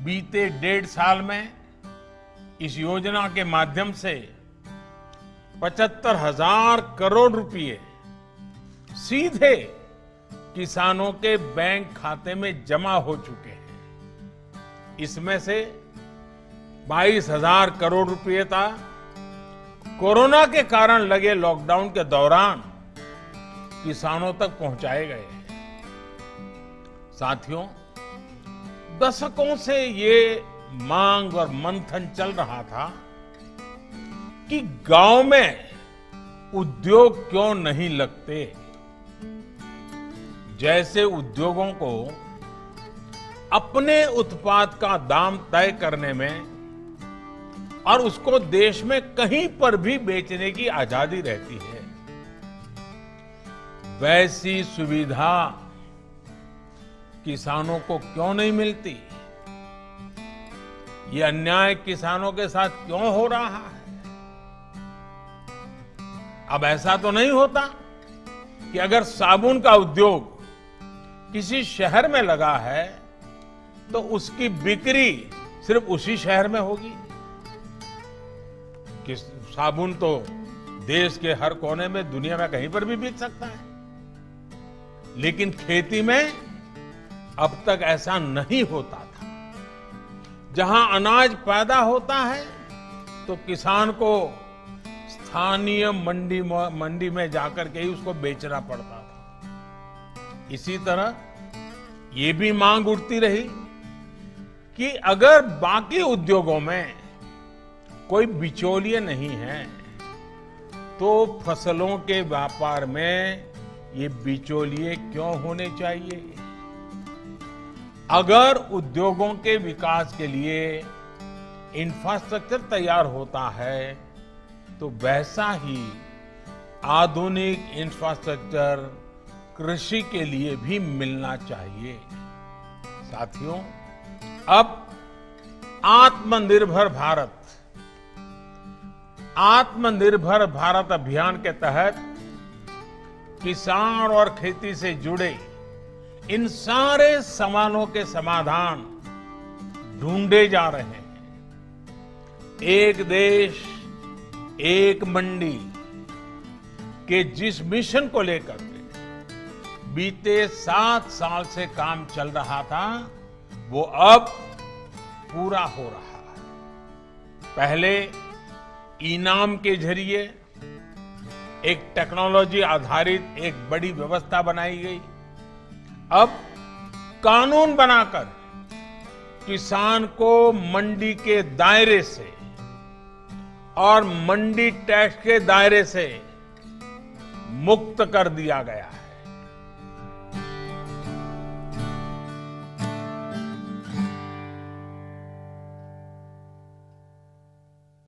बीते 1.5 साल में इस योजना के माध्यम से 75,000 करोड़ रुपए सीधे किसानों के बैंक खाते में जमा हो चुके हैं। इसमें से 22,000 करोड़ रुपए था कोरोना के कारण लगे लॉकडाउन के दौरान किसानों तक पहुंचाए गए हैं। साथियों, दशकों से ये मांग और मंथन चल रहा था कि गांव में उद्योग क्यों नहीं लगते। जैसे उद्योगों को अपने उत्पाद का दाम तय करने में और उसको देश में कहीं पर भी बेचने की आजादी रहती है, वैसी सुविधा किसानों को क्यों नहीं मिलती। ये अन्याय किसानों के साथ क्यों हो रहा है। अब ऐसा तो नहीं होता कि अगर साबुन का उद्योग किसी शहर में लगा है तो उसकी बिक्री सिर्फ उसी शहर में होगी। कि साबुन तो देश के हर कोने में, दुनिया में कहीं पर भी बिक सकता है, लेकिन खेती में अब तक ऐसा नहीं होता था। जहां अनाज पैदा होता है तो किसान को स्थानीय मंडी में जाकर के ही उसको बेचना पड़ता था। इसी तरह ये भी मांग उठती रही कि अगर बाकी उद्योगों में कोई बिचौलिए नहीं है तो फसलों के व्यापार में ये बिचौलिए क्यों होने चाहिए। अगर उद्योगों के विकास के लिए इंफ्रास्ट्रक्चर तैयार होता है तो वैसा ही आधुनिक इंफ्रास्ट्रक्चर कृषि के लिए भी मिलना चाहिए। साथियों, अब आत्मनिर्भर भारत अभियान के तहत किसान और खेती से जुड़े इन सारे सवालों के समाधान ढूंढे जा रहे हैं। एक देश एक मंडी के जिस मिशन को लेकर के बीते 7 साल से काम चल रहा था, वो अब पूरा हो रहा है। पहले इनाम के जरिए एक टेक्नोलॉजी आधारित एक बड़ी व्यवस्था बनाई गई। अब कानून बनाकर किसान को मंडी के दायरे से और मंडी टैक्स के दायरे से मुक्त कर दिया गया है।